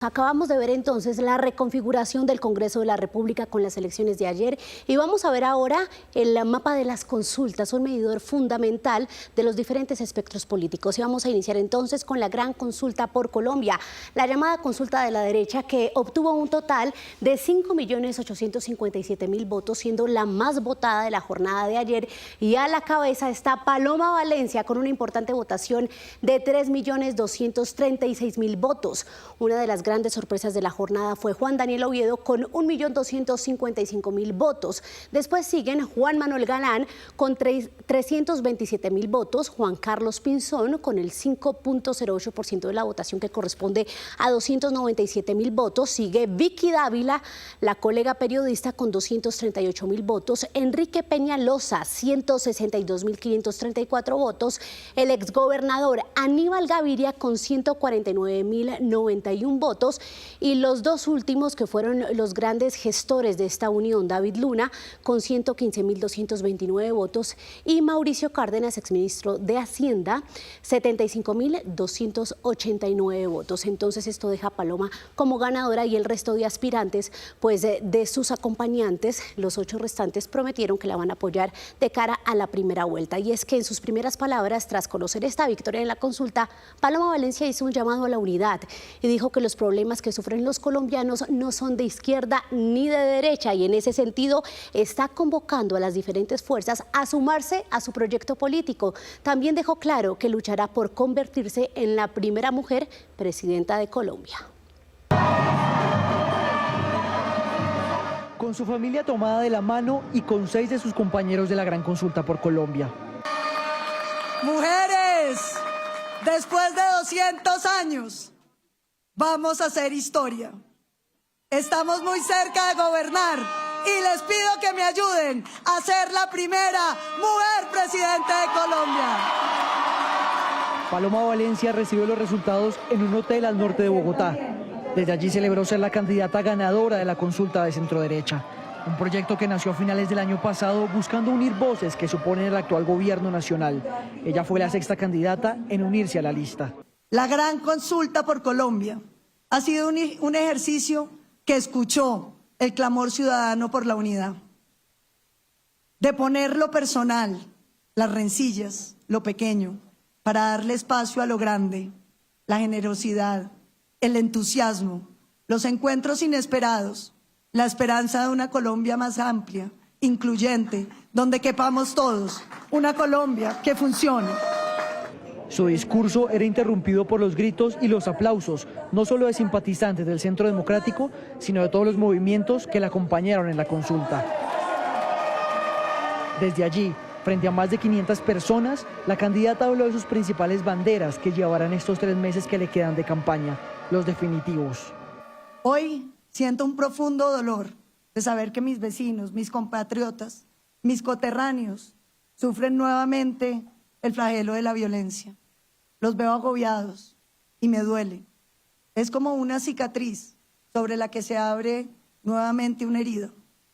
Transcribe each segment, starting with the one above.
Acabamos de ver entonces la reconfiguración del Congreso de la República con las elecciones de ayer y vamos a ver ahora el mapa de las consultas, un medidor fundamental de los diferentes espectros políticos. Y vamos a iniciar entonces con la gran consulta por Colombia, la llamada consulta de la derecha que obtuvo un total de 5.857.000 votos, siendo la más votada de la jornada de ayer, y a la cabeza está Paloma Valencia con una importante votación de 3.236.000 votos. Una de las grandes sorpresas de la jornada fue Juan Daniel Oviedo con 1.255.000 votos. Después siguen Juan Manuel Galán con 327.000 votos, Juan Carlos Pinzón con el 5.08% de la votación, que corresponde a 297.000 votos. Sigue Vicky Dávila, la colega periodista, con 238.000 votos. Enrique Peñalosa, 162.534 votos. El exgobernador Aníbal Gaviria con 149.091 votos. Y los dos últimos, que fueron los grandes gestores de esta unión, David Luna con 115.229 votos y Mauricio Cárdenas, exministro de Hacienda, 75.289 votos. Entonces esto deja a Paloma como ganadora, y el resto de aspirantes, pues de sus acompañantes, los 8 restantes, prometieron que la van a apoyar de cara a la primera vuelta. Y es que en sus primeras palabras, tras conocer esta victoria en la consulta, Paloma Valencia hizo un llamado a la unidad y dijo que los problemas que sufren los colombianos no son de izquierda ni de derecha, y en ese sentido está convocando a las diferentes fuerzas a sumarse a su proyecto político. También dejó claro que luchará por convertirse en la primera mujer presidenta de Colombia. Con su familia tomada de la mano y con 6 de sus compañeros de la gran consulta por Colombia. Mujeres, después de 200 años, vamos a hacer historia. Estamos muy cerca de gobernar y les pido que me ayuden a ser la primera mujer presidenta de Colombia. Paloma Valencia recibió los resultados en un hotel al norte de Bogotá. Desde allí celebró ser la candidata ganadora de la consulta de centroderecha. Un proyecto que nació a finales del año pasado buscando unir voces que suponen el actual gobierno nacional. Ella fue la 6ª candidata en unirse a la lista. La gran consulta por Colombia ha sido un ejercicio que escuchó el clamor ciudadano por la unidad. De poner lo personal, las rencillas, lo pequeño, para darle espacio a lo grande, la generosidad, el entusiasmo, los encuentros inesperados, la esperanza de una Colombia más amplia, incluyente, donde quepamos todos, una Colombia que funcione. Su discurso era interrumpido por los gritos y los aplausos, no solo de simpatizantes del Centro Democrático, sino de todos los movimientos que la acompañaron en la consulta. Desde allí, frente a más de 500 personas, la candidata habló de sus principales banderas que llevarán estos 3 meses que le quedan de campaña, los definitivos. Hoy siento un profundo dolor de saber que mis vecinos, mis compatriotas, mis coterráneos sufren nuevamente el flagelo de la violencia. Los veo agobiados y me duele. Es como una cicatriz sobre la que se abre nuevamente una herida.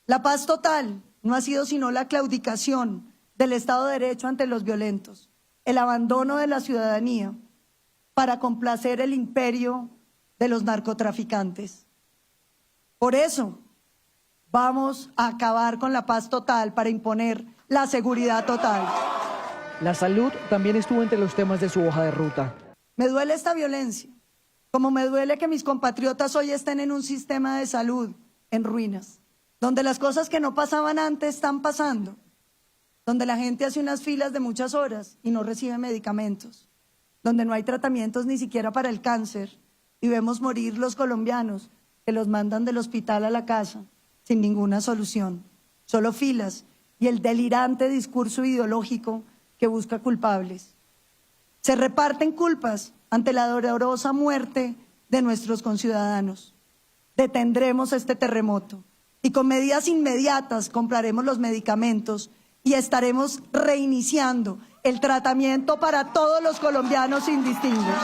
La paz total no ha sido sino la claudicación del Estado de Derecho ante los violentos, el abandono de la ciudadanía para complacer el imperio de los narcotraficantes. Por eso vamos a acabar con la paz total para imponer la seguridad total. La salud también estuvo entre los temas de su hoja de ruta. Me duele esta violencia, como me duele que mis compatriotas hoy estén en un sistema de salud en ruinas, donde las cosas que no pasaban antes están pasando, donde la gente hace unas filas de muchas horas y no recibe medicamentos, donde no hay tratamientos ni siquiera para el cáncer, y vemos morir los colombianos que los mandan del hospital a la casa sin ninguna solución, solo filas y el delirante discurso ideológico que busca culpables. Se reparten culpas ante la dolorosa muerte de nuestros conciudadanos. Detendremos este terremoto y con medidas inmediatas compraremos los medicamentos y estaremos reiniciando el tratamiento para todos los colombianos sin distingos.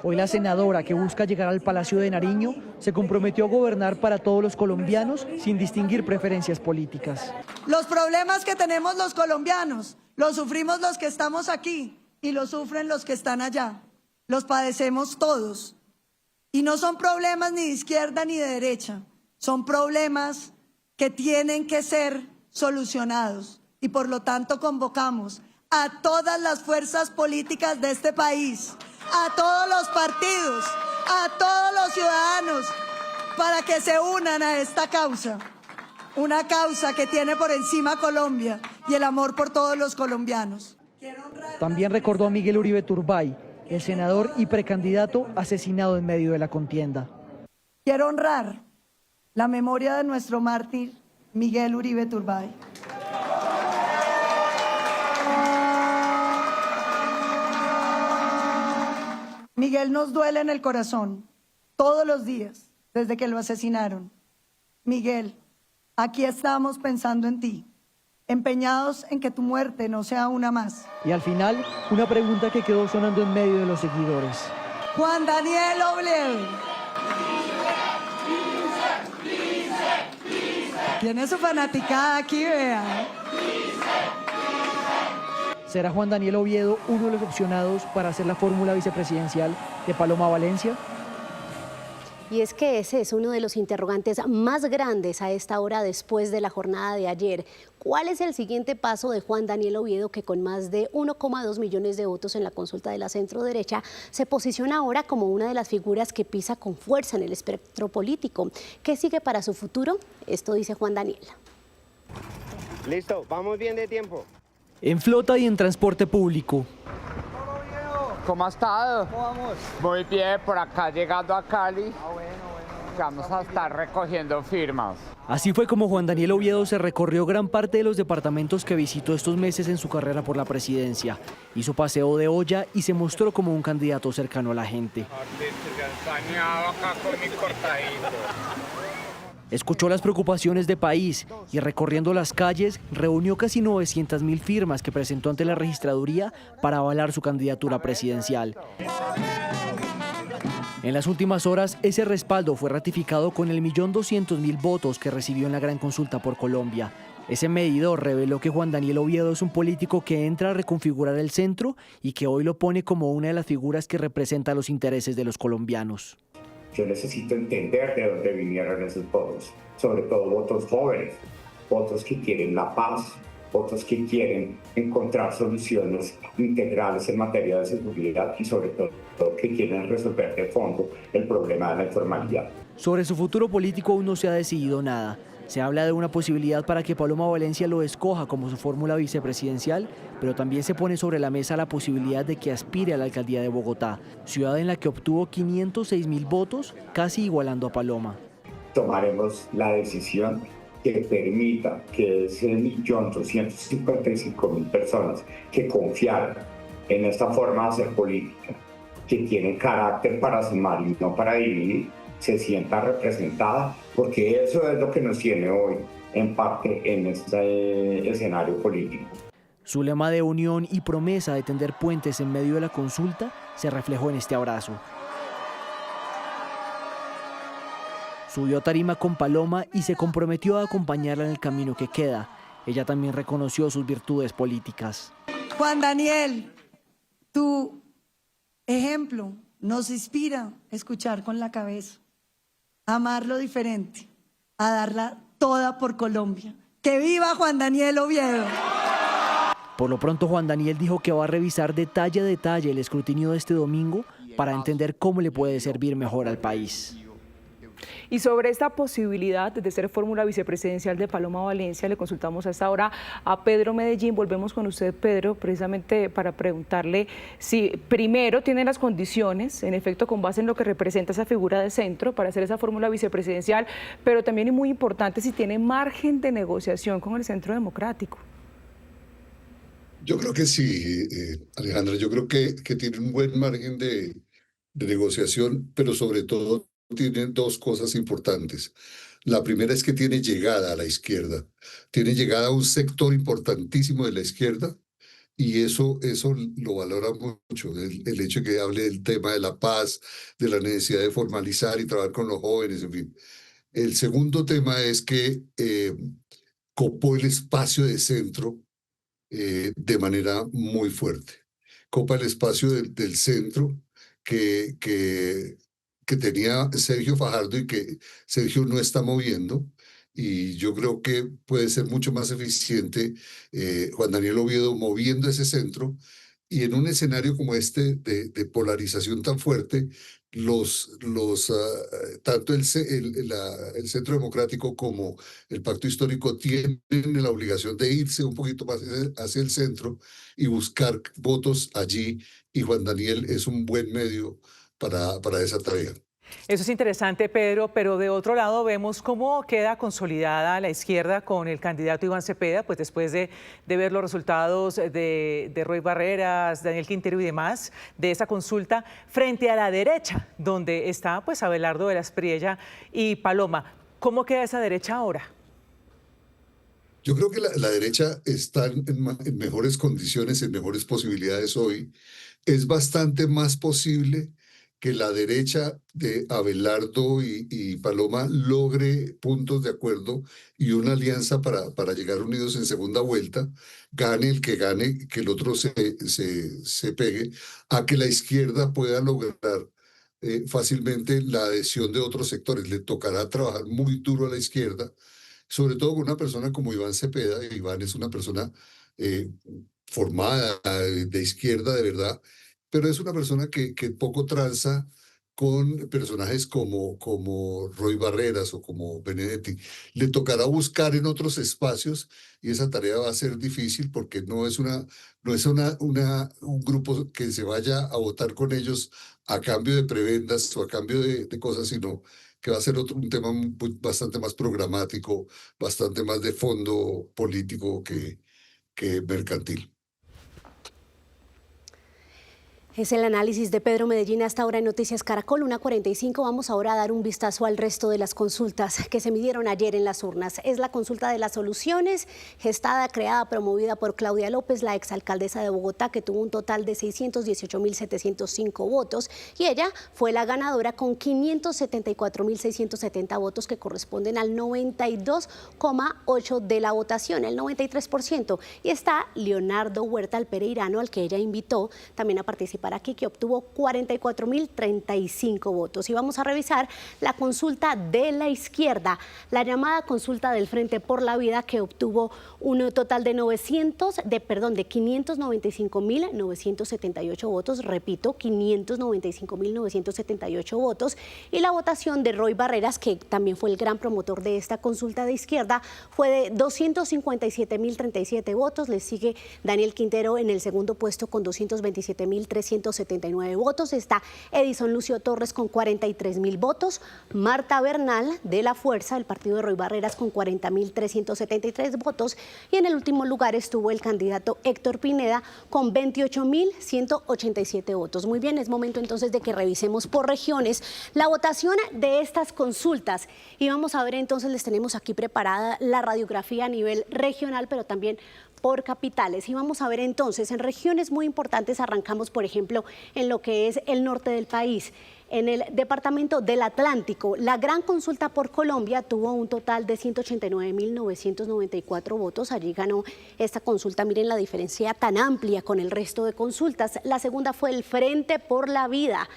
Hoy la senadora, que busca llegar al Palacio de Nariño, se comprometió a gobernar para todos los colombianos sin distinguir preferencias políticas. Los problemas que tenemos los colombianos los sufrimos los que estamos aquí y los sufren los que están allá. los padecemos todos. Y no son problemas ni de izquierda ni de derecha, son problemas que tienen que ser solucionados. Y por lo tanto convocamos a todas las fuerzas políticas de este país, a todos los partidos, a todos los ciudadanos, para que se unan a esta causa. Una causa que tiene por encima a Colombia y el amor por todos los colombianos. También recordó a Miguel Uribe Turbay, el senador y precandidato asesinado en medio de la contienda. Quiero honrar la memoria de nuestro mártir Miguel Uribe Turbay. Miguel nos duele en el corazón todos los días desde que lo asesinaron. Miguel, aquí estamos pensando en ti, empeñados en que tu muerte no sea una más. Y al final, una pregunta que quedó sonando en medio de los seguidores. Juan Daniel Oviedo. Tiene su fanaticada aquí, vea. ¿Será Juan Daniel Oviedo uno de los opcionados para hacer la fórmula vicepresidencial de Paloma Valencia? Y es que ese es uno de los interrogantes más grandes a esta hora después de la jornada de ayer. ¿Cuál es el siguiente paso de Juan Daniel Oviedo, que con más de 1,2 millones de votos en la consulta de la centroderecha se posiciona ahora como una de las figuras que pisa con fuerza en el espectro político? ¿Qué sigue para su futuro? Esto dice Juan Daniel. Listo, vamos bien de tiempo. En flota y en transporte público. ¿Cómo ha estado? ¿Cómo vamos? Muy bien, por acá llegando a Cali. Vamos a estar recogiendo firmas. Así fue como Juan Daniel Oviedo se recorrió gran parte de los departamentos que visitó estos meses en su carrera por la presidencia. Hizo paseo de olla y se mostró como un candidato cercano a la gente. Acá con mi cortadito. Escuchó las preocupaciones de país y recorriendo las calles reunió casi 900.000 firmas que presentó ante la registraduría para avalar su candidatura presidencial. En las últimas horas, ese respaldo fue ratificado con el 1.200.000 votos que recibió en la gran consulta por Colombia. Ese medidor reveló que Juan Daniel Oviedo es un político que entra a reconfigurar el centro y que hoy lo pone como una de las figuras que representa los intereses de los colombianos. Yo necesito entender de dónde vinieron esos votos, sobre todo votos jóvenes, votos que quieren la paz, votos que quieren encontrar soluciones integrales en materia de seguridad y sobre todo que quieren resolver de fondo el problema de la informalidad. Sobre su futuro político aún no se ha decidido nada. Se habla de una posibilidad para que Paloma Valencia lo escoja como su fórmula vicepresidencial, pero también se pone sobre la mesa la posibilidad de que aspire a la alcaldía de Bogotá, ciudad en la que obtuvo 506.000 votos, casi igualando a Paloma. Tomaremos la decisión que permita que ese 1.255.000 personas que confiaron en esta forma de hacer política, que tiene carácter para sumar y no para dividir, se sienta representada, porque eso es lo que nos tiene hoy en parte en este escenario político. Su lema de unión y promesa de tender puentes en medio de la consulta se reflejó en este abrazo. Subió a tarima con Paloma y se comprometió a acompañarla en el camino que queda. Ella también reconoció sus virtudes políticas. Juan Daniel, tu ejemplo nos inspira a escuchar con la cabeza, a amar lo diferente, a darla toda por Colombia. ¡Que viva Juan Daniel Oviedo! Por lo pronto, Juan Daniel dijo que va a revisar detalle a detalle el escrutinio de este domingo para entender cómo le puede servir mejor al país. Y sobre esta posibilidad de ser fórmula vicepresidencial de Paloma Valencia, le consultamos a esta hora a Pedro Medellín. Volvemos con usted, Pedro, precisamente para preguntarle si primero tiene las condiciones, en efecto, con base en lo que representa esa figura de centro, para hacer esa fórmula vicepresidencial, pero también, y muy importante, si tiene margen de negociación con el Centro Democrático. Yo creo que sí, Alejandra, yo creo que tiene un buen margen de negociación, pero sobre todo tiene dos cosas importantes. La primera es que tiene llegada a la izquierda, tiene llegada a un sector importantísimo de la izquierda y eso lo valora mucho, el hecho de que hable del tema de la paz, de la necesidad de formalizar y trabajar con los jóvenes, en fin. El segundo tema es que copó el espacio de centro de manera muy fuerte. Copa el espacio del centro, que tenía Sergio Fajardo y que Sergio no está moviendo. Y yo creo que puede ser mucho más eficiente Juan Daniel Oviedo moviendo ese centro. Y en un escenario como este de polarización tan fuerte, tanto el Centro Democrático como el Pacto Histórico tienen la obligación de irse un poquito más hacia el centro y buscar votos allí, y Juan Daniel es un buen medio para esa tarea. Eso es interesante, Pedro, pero de otro lado vemos cómo queda consolidada la izquierda con el candidato Iván Cepeda, pues después de ver los resultados de Roy Barreras, Daniel Quintero y demás, de esa consulta, frente a la derecha, donde está pues Abelardo de la Espriella y Paloma. ¿Cómo queda esa derecha ahora? Yo creo que la derecha está en mejores condiciones, en mejores posibilidades hoy. Es bastante más posible que la derecha de Abelardo y Paloma logre puntos de acuerdo y una alianza para llegar unidos en segunda vuelta, gane el que gane, que el otro se pegue, a que la izquierda pueda lograr fácilmente la adhesión de otros sectores. Le tocará trabajar muy duro a la izquierda, sobre todo con una persona como Iván Cepeda. Iván es una persona formada de izquierda de verdad, pero es una persona que poco tranza con personajes como Roy Barreras o como Benedetti. Le tocará buscar en otros espacios y esa tarea va a ser difícil porque no es un grupo que se vaya a votar con ellos a cambio de prebendas o a cambio de cosas, sino que va a ser un tema bastante más programático, bastante más de fondo político que mercantil. Es el análisis de Pedro Medellín hasta ahora en Noticias Caracol, 1:45. Vamos ahora a dar un vistazo al resto de las consultas que se midieron ayer en las urnas. Es la consulta de las soluciones, gestada, creada, promovida por Claudia López, la exalcaldesa de Bogotá, que tuvo un total de 618.705 votos, y ella fue la ganadora con 574.670 votos, que corresponden al 92,8% de la votación, el 93%. Y está Leonardo Huerta, el pereirano, al que ella invitó también a participar aquí, que obtuvo 44.035 votos. Y vamos a revisar la consulta de la izquierda, la llamada consulta del Frente por la Vida, que obtuvo un total de 595.978 votos, repito, 595.978 votos, y la votación de Roy Barreras, que también fue el gran promotor de esta consulta de izquierda, fue de 257.037 votos. Le sigue Daniel Quintero en el segundo puesto con 227.379 votos. Está Edison Lucio Torres con 43.000 votos, Marta Bernal de la Fuerza, el partido de Roy Barreras, con 40.373 votos, y en el último lugar estuvo el candidato Héctor Pineda con 28.187 votos. Muy bien, es momento entonces de que revisemos por regiones la votación de estas consultas, y vamos a ver entonces, les tenemos aquí preparada la radiografía a nivel regional, pero también por capitales. Y vamos a ver entonces, en regiones muy importantes, arrancamos por ejemplo en lo que es el norte del país. En el departamento del Atlántico, la gran consulta por Colombia tuvo un total de 189.994 votos. Allí ganó esta consulta. Miren la diferencia tan amplia con el resto de consultas. La segunda fue el Frente por la Vida,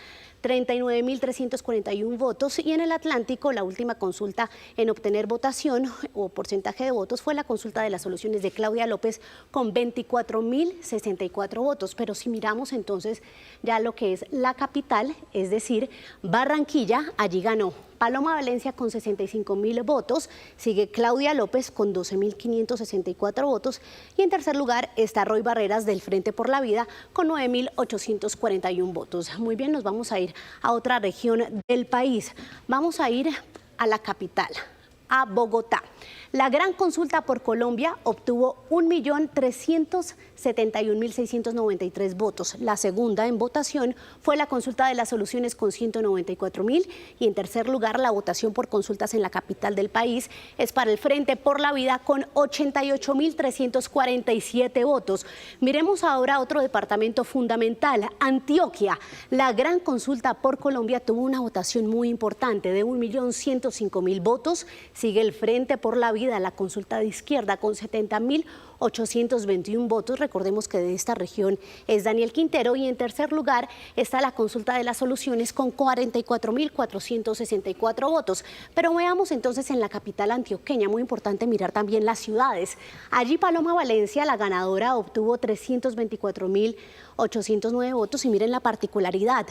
39.341 votos, y en el Atlántico la última consulta en obtener votación o porcentaje de votos fue la consulta de las soluciones de Claudia López con 24.064 votos. Pero si miramos entonces ya lo que es la capital, es decir, Barranquilla, allí ganó Paloma Valencia con 65.000 votos, sigue Claudia López con 12.564 votos, y en tercer lugar está Roy Barreras del Frente por la Vida con 9.841 votos. Muy bien, nos vamos a ir a otra región del país. Vamos a ir a la capital, a Bogotá. La gran consulta por Colombia obtuvo 1.371.693 votos. La segunda en votación fue la consulta de las soluciones con 194.000, y en tercer lugar la votación por consultas en la capital del país es para el Frente por la Vida con 88.347 votos. Miremos ahora otro departamento fundamental, Antioquia. La gran consulta por Colombia tuvo una votación muy importante de 1.105.000 votos. Sigue el Frente por la Vida, la consulta de izquierda, con 70.821 votos. Recordemos que de esta región es Daniel Quintero. Y en tercer lugar está la consulta de las soluciones con 44.464 votos. Pero veamos entonces en la capital antioqueña, muy importante mirar también las ciudades. Allí Paloma Valencia, la ganadora, obtuvo 324.809 votos. Y miren la particularidad.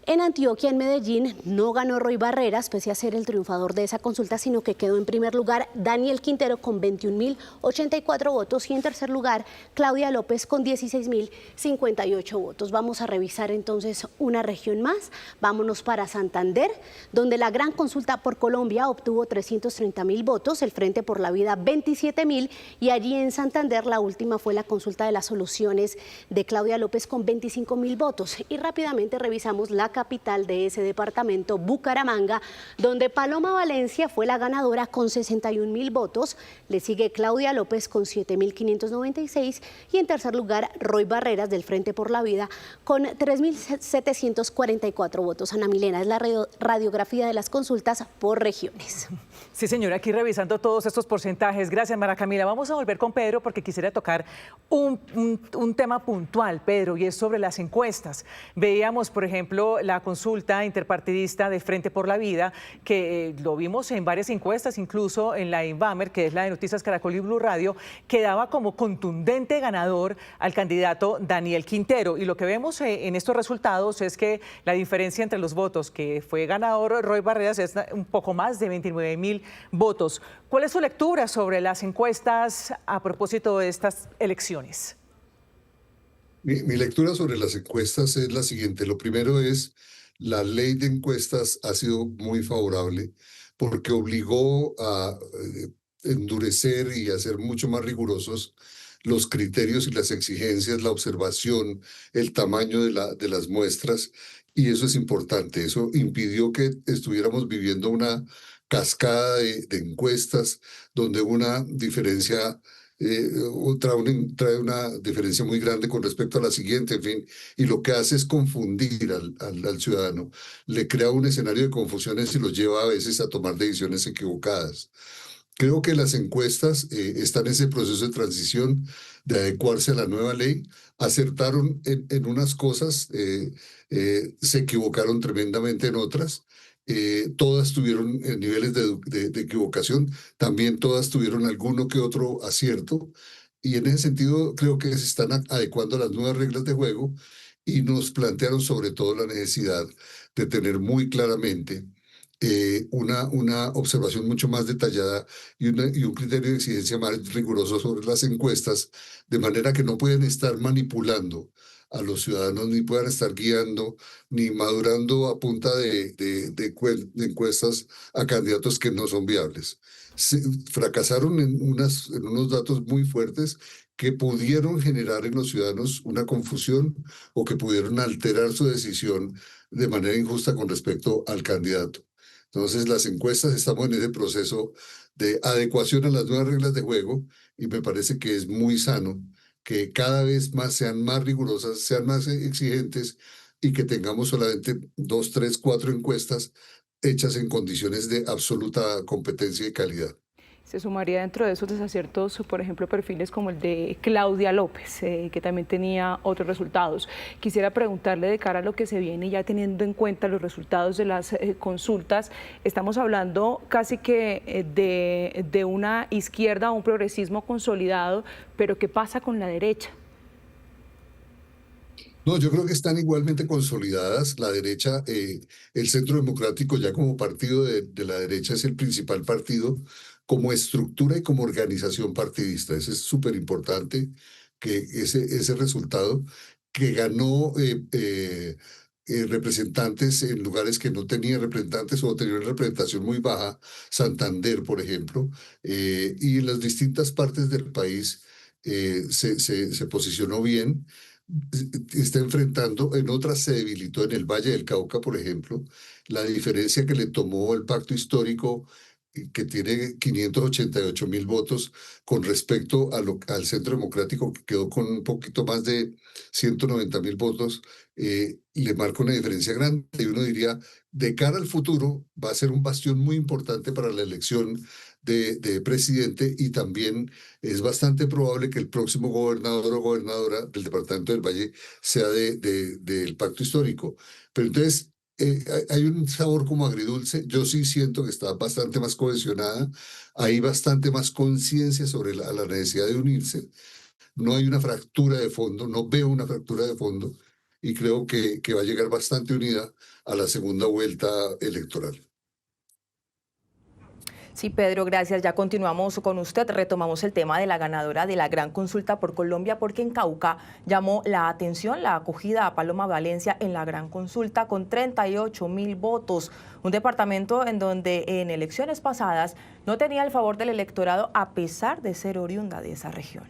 En Antioquia, en Medellín, no ganó Roy Barreras, pese a ser el triunfador de esa consulta, sino que quedó en primer lugar Daniel Quintero con 21.084 votos y en tercer lugar Claudia López con 16.058 votos. Vamos a revisar entonces una región más. Vámonos para Santander, donde la gran consulta por Colombia obtuvo 330.000 votos, el Frente por la Vida 27.000 y allí en Santander la última fue la consulta de las soluciones de Claudia López con 25.000 votos. Y rápidamente revisamos la capital de ese departamento, Bucaramanga, donde Paloma Valencia fue la ganadora con 61.000 votos, le sigue Claudia López con 7.596 y en tercer lugar Roy Barreras del Frente por la Vida con 3.744 votos. Ana Milena, es la radiografía de las consultas por regiones. Sí, señora, aquí revisando todos estos porcentajes. Gracias, Mara Camila. Vamos a volver con Pedro porque quisiera tocar un tema puntual, Pedro, y es sobre las encuestas. Veíamos, por ejemplo, la consulta interpartidista de Frente por la Vida, que lo vimos en varias encuestas, incluso en la Invamer, que es la de Noticias Caracol y Blue Radio, que daba como contundente ganador al candidato Daniel Quintero. Y lo que vemos en estos resultados es que la diferencia entre los votos que fue ganador Roy Barreras es un poco más de 29.000 votos. ¿Cuál es su lectura sobre las encuestas a propósito de estas elecciones? Mi lectura sobre las encuestas es la siguiente. Lo primero es, la ley de encuestas ha sido muy favorable porque obligó a endurecer y a ser mucho más rigurosos los criterios y las exigencias, la observación, el tamaño de las muestras, y eso es importante. Eso impidió que estuviéramos viviendo una cascada de encuestas donde una diferencia trae una diferencia muy grande con respecto a la siguiente, en fin, y lo que hace es confundir al ciudadano, le crea un escenario de confusiones y lo lleva a veces a tomar decisiones equivocadas. Creo que las encuestas están en ese proceso de transición, de adecuarse a la nueva ley, acertaron en unas cosas, se equivocaron tremendamente en otras. Todas tuvieron niveles de equivocación, también todas tuvieron alguno que otro acierto, y en ese sentido creo que se están adecuando a las nuevas reglas de juego y nos plantearon sobre todo la necesidad de tener muy claramente una observación mucho más detallada y un criterio de exigencia más riguroso sobre las encuestas, de manera que no pueden estar manipulando a los ciudadanos, ni puedan estar guiando, ni madurando a punta de encuestas a candidatos que no son viables. Fracasaron en unos datos muy fuertes que pudieron generar en los ciudadanos una confusión o que pudieron alterar su decisión de manera injusta con respecto al candidato. Entonces, las encuestas, estamos en ese proceso de adecuación a las nuevas reglas de juego y me parece que es muy sano que cada vez más sean más rigurosas, sean más exigentes y que tengamos solamente 2, 3, 4 encuestas hechas en condiciones de absoluta competencia y calidad. Se sumaría dentro de esos desaciertos, por ejemplo, perfiles como el de Claudia López, que también tenía otros resultados. Quisiera preguntarle, de cara a lo que se viene, ya teniendo en cuenta los resultados de las consultas, estamos hablando casi que de una izquierda o un progresismo consolidado, pero ¿qué pasa con la derecha? No, yo creo que están igualmente consolidadas. La derecha, el Centro Democrático ya como partido de la derecha es el principal partido como estructura y como organización partidista. Eso es súper importante, que ese resultado que ganó representantes en lugares que no tenía representantes o tenía una representación muy baja, Santander, por ejemplo, y en las distintas partes del país se posicionó bien. Está enfrentando, en otras se debilitó, en el Valle del Cauca, por ejemplo, la diferencia que le tomó el pacto histórico que tiene 588.000 votos con respecto al Centro Democrático, que quedó con un poquito más de 190.000 votos, le marca una diferencia grande. Y uno diría, de cara al futuro, va a ser un bastión muy importante para la elección de presidente, y también es bastante probable que el próximo gobernador o gobernadora del departamento del Valle sea del pacto histórico. Pero entonces hay un sabor como agridulce. Yo sí siento que está bastante más cohesionada, hay bastante más conciencia sobre la necesidad de unirse. No hay una fractura de fondo, no veo una fractura de fondo, y creo que va a llegar bastante unida a la segunda vuelta electoral. Sí, Pedro, gracias. Ya continuamos con usted. Retomamos el tema de la ganadora de la Gran Consulta por Colombia, porque en Cauca llamó la atención la acogida a Paloma Valencia en la Gran Consulta con 38.000 votos. Un departamento en donde en elecciones pasadas no tenía el favor del electorado, a pesar de ser oriunda de esa región.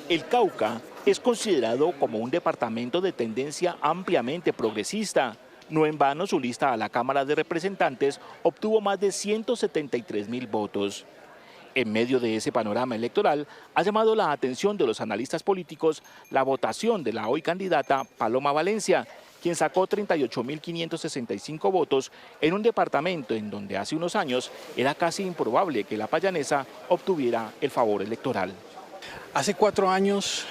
El Cauca es considerado como un departamento de tendencia ampliamente progresista. No en vano, su lista a la Cámara de Representantes obtuvo más de 173.000 votos. En medio de ese panorama electoral, ha llamado la atención de los analistas políticos la votación de la hoy candidata Paloma Valencia, quien sacó 38.565 votos en un departamento en donde hace unos años era casi improbable que la payanesa obtuviera el favor electoral. Hace 4 años,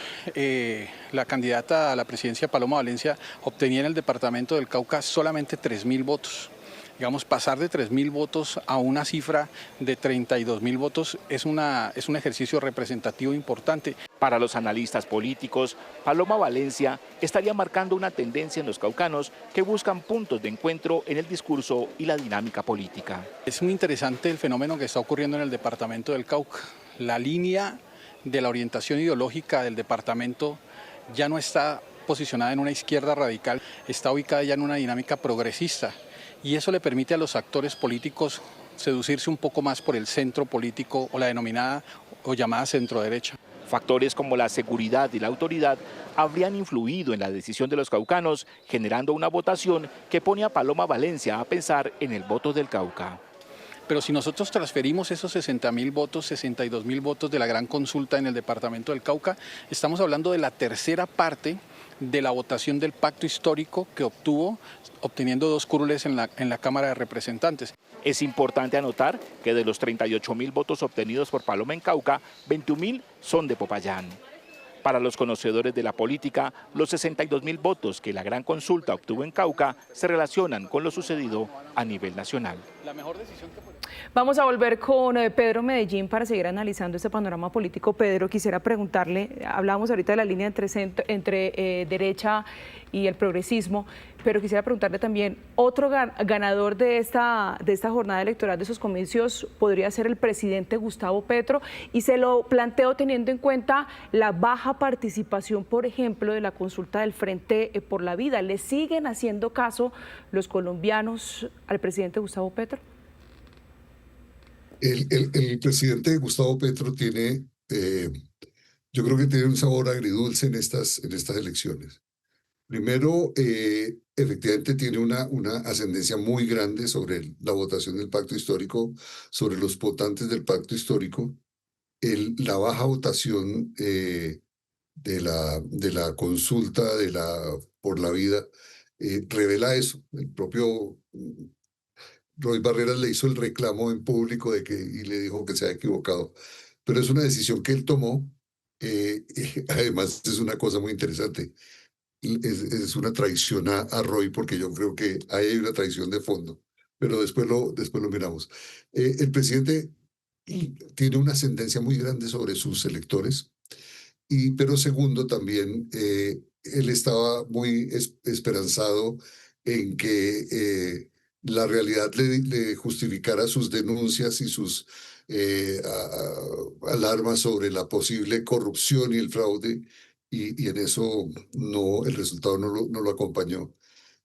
la candidata a la presidencia Paloma Valencia obtenía en el departamento del Cauca solamente 3.000 votos. Digamos, pasar de 3.000 votos a una cifra de 32.000 votos es un ejercicio representativo importante. Para los analistas políticos, Paloma Valencia estaría marcando una tendencia en los caucanos que buscan puntos de encuentro en el discurso y la dinámica política. Es muy interesante el fenómeno que está ocurriendo en el departamento del Cauca. La línea de la orientación ideológica del departamento ya no está posicionada en una izquierda radical, está ubicada ya en una dinámica progresista, y eso le permite a los actores políticos seducirse un poco más por el centro político o la denominada o llamada centroderecha. Factores como la seguridad y la autoridad habrían influido en la decisión de los caucanos, generando una votación que pone a Paloma Valencia a pensar en el voto del Cauca. Pero si nosotros transferimos esos 60.000 votos, 62.000 votos de la Gran Consulta en el departamento del Cauca, estamos hablando de la tercera parte de la votación del pacto histórico que obteniendo 2 curules en la Cámara de Representantes. Es importante anotar que de los 38.000 votos obtenidos por Paloma en Cauca, 21.000 son de Popayán. Para los conocedores de la política, los 62.000 votos que la Gran Consulta obtuvo en Cauca se relacionan con lo sucedido a nivel nacional. Vamos a volver con Pedro Medellín para seguir analizando este panorama político. Pedro, quisiera preguntarle, hablábamos ahorita de la línea entre derecha y el progresismo, pero quisiera preguntarle también, otro ganador de esta jornada electoral, de esos comicios, podría ser el presidente Gustavo Petro, y se lo planteo teniendo en cuenta la baja participación, por ejemplo, de la consulta del Frente por la Vida. ¿Le siguen haciendo caso los colombianos al presidente Gustavo Petro? El presidente Gustavo Petro tiene, yo creo que tiene un sabor agridulce en estas elecciones. Primero, efectivamente tiene una ascendencia muy grande sobre la votación del pacto histórico, sobre los votantes del pacto histórico. La baja votación de la consulta por la vida revela eso. El propio Roy Barreras le hizo el reclamo en público y le dijo que se había equivocado. Pero es una decisión que él tomó. Además, es una cosa muy interesante. Es una traición a Roy, porque yo creo que ahí hay una traición de fondo. Pero después lo miramos. El presidente tiene una ascendencia muy grande sobre sus electores. Pero segundo, también él estaba muy esperanzado en que la realidad le justificara sus denuncias y sus alarmas sobre la posible corrupción y el fraude, y en eso el resultado no lo acompañó.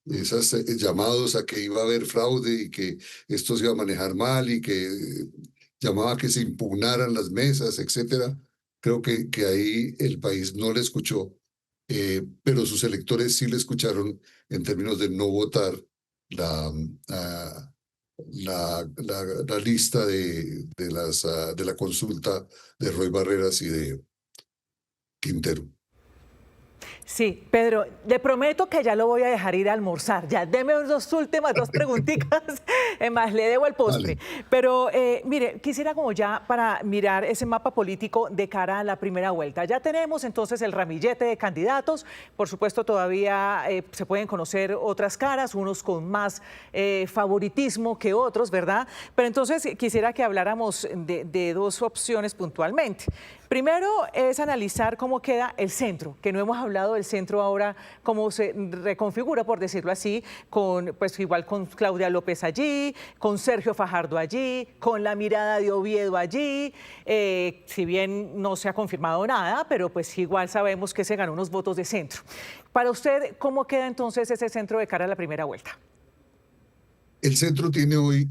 Esos llamados a que iba a haber fraude y que esto se iba a manejar mal y que llamaba a que se impugnaran las mesas, etcétera. Creo que ahí el país no le escuchó, pero sus electores sí le escucharon en términos de no votar la lista de la consulta de Roy Barreras y de Quintero. Sí, Pedro, le prometo que ya lo voy a dejar ir a almorzar. Ya, deme dos últimas, dos preguntitas, más le debo el postre. Vale. Pero mire, quisiera como ya para mirar ese mapa político de cara a la primera vuelta. Ya tenemos entonces el ramillete de candidatos. Por supuesto, todavía se pueden conocer otras caras, unos con más favoritismo que otros, ¿verdad? Pero entonces quisiera que habláramos de dos opciones puntualmente. Primero es analizar cómo queda el centro, que no hemos hablado del centro ahora, cómo se reconfigura, por decirlo así, pues igual con Claudia López allí, con Sergio Fajardo allí, con la mirada de Oviedo allí, si bien no se ha confirmado nada, pero pues igual sabemos que se ganó unos votos de centro. Para usted, ¿cómo queda entonces ese centro de cara a la primera vuelta? El centro tiene hoy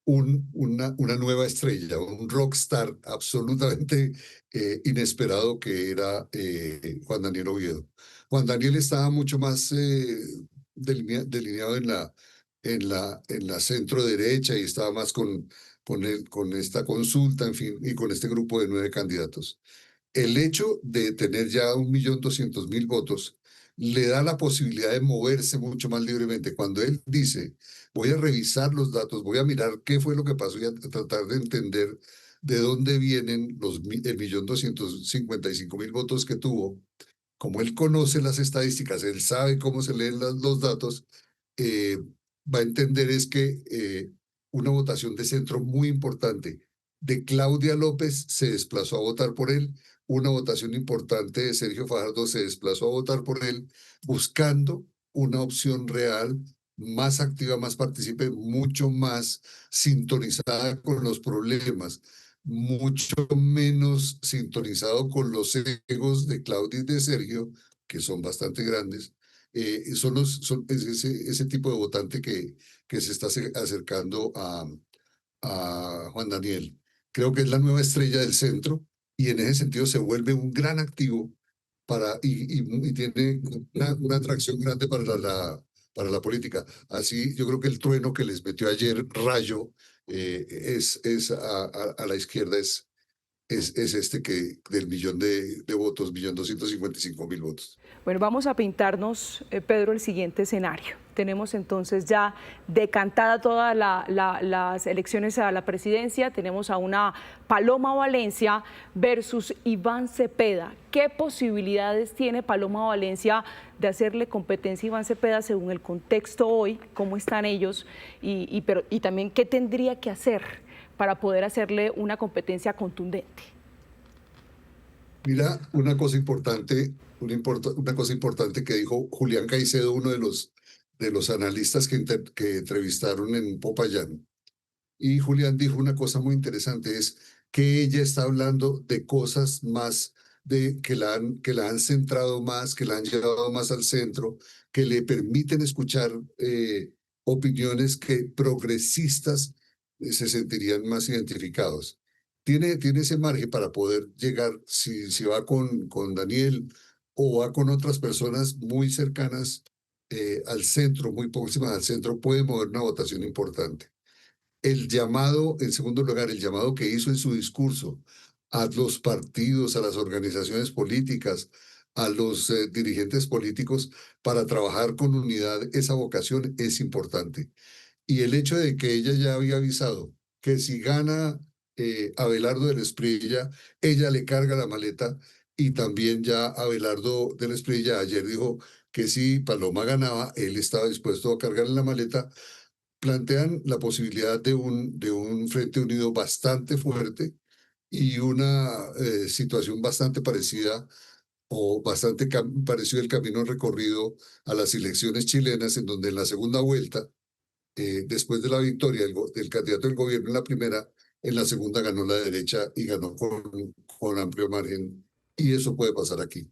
una nueva estrella, un rockstar absolutamente inesperado que era Juan Daniel Oviedo. Juan Daniel estaba mucho más delineado en la centro derecha y estaba más con esta consulta, en fin, y con este grupo de 9 candidatos. El hecho de tener ya 1.200.000 votos le da la posibilidad de moverse mucho más libremente. Cuando él dice, voy a revisar los datos, voy a mirar qué fue lo que pasó y a tratar de entender de dónde vienen el 1.255.000 votos que tuvo, como él conoce las estadísticas, él sabe cómo se leen los datos, va a entender es que una votación de centro muy importante de Claudia López se desplazó a votar por él, una votación importante de Sergio Fajardo se desplazó a votar por él, buscando una opción real, más activa, más participe, mucho más sintonizada con los problemas, mucho menos sintonizado con los egos de Claudia y de Sergio, que son bastante grandes. Es ese tipo de votante que se está acercando a Juan Daniel. Creo que es la nueva estrella del centro y en ese sentido se vuelve un gran activo y tiene una atracción grande para la política. Así, yo creo que el trueno que les metió ayer Rayo a la izquierda es este que del millón de votos, 1.255.000 votos. Bueno, vamos a pintarnos, Pedro, el siguiente escenario. Tenemos entonces ya decantada todas las elecciones a la presidencia, tenemos a una Paloma Valencia versus Iván Cepeda. ¿Qué posibilidades tiene Paloma Valencia de hacerle competencia a Iván Cepeda según el contexto hoy? ¿Cómo están ellos? Y también, ¿qué tendría que hacer para poder hacerle una competencia contundente? Mira, una cosa importante que dijo Julián Caicedo, uno de los analistas que entrevistaron en Popayán. Y Julián dijo una cosa muy interesante, es que ella está hablando de cosas más que la han centrado más, que la han llevado más al centro, que le permiten escuchar opiniones que progresistas se sentirían más identificados. Tiene ese margen para poder llegar, si va con Daniel o va con otras personas muy cercanas al centro, muy próximas al centro, puede mover una votación importante. El llamado, en segundo lugar, el llamado que hizo en su discurso a los partidos, a las organizaciones políticas, a los dirigentes políticos para trabajar con unidad, esa vocación es importante. Y el hecho de que ella ya había avisado que si gana Abelardo del Espriella, ella le carga la maleta, y también ya Abelardo del Espriella ayer dijo que si Paloma ganaba, él estaba dispuesto a cargarle la maleta, plantean la posibilidad de un Frente Unido bastante fuerte y una situación bastante parecida o bastante parecido el camino recorrido a las elecciones chilenas, en donde en la segunda vuelta, después de la victoria del candidato del gobierno en la primera, en la segunda ganó la derecha y ganó con amplio margen. Y eso puede pasar aquí.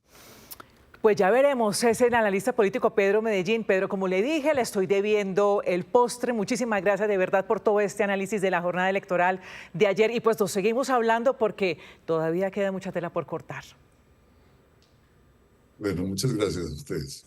Pues ya veremos, es el analista político Pedro Medellín. Pedro, como le dije, le estoy debiendo el postre. Muchísimas gracias de verdad por todo este análisis de la jornada electoral de ayer. Y pues nos seguimos hablando porque todavía queda mucha tela por cortar. Bueno, muchas gracias a ustedes.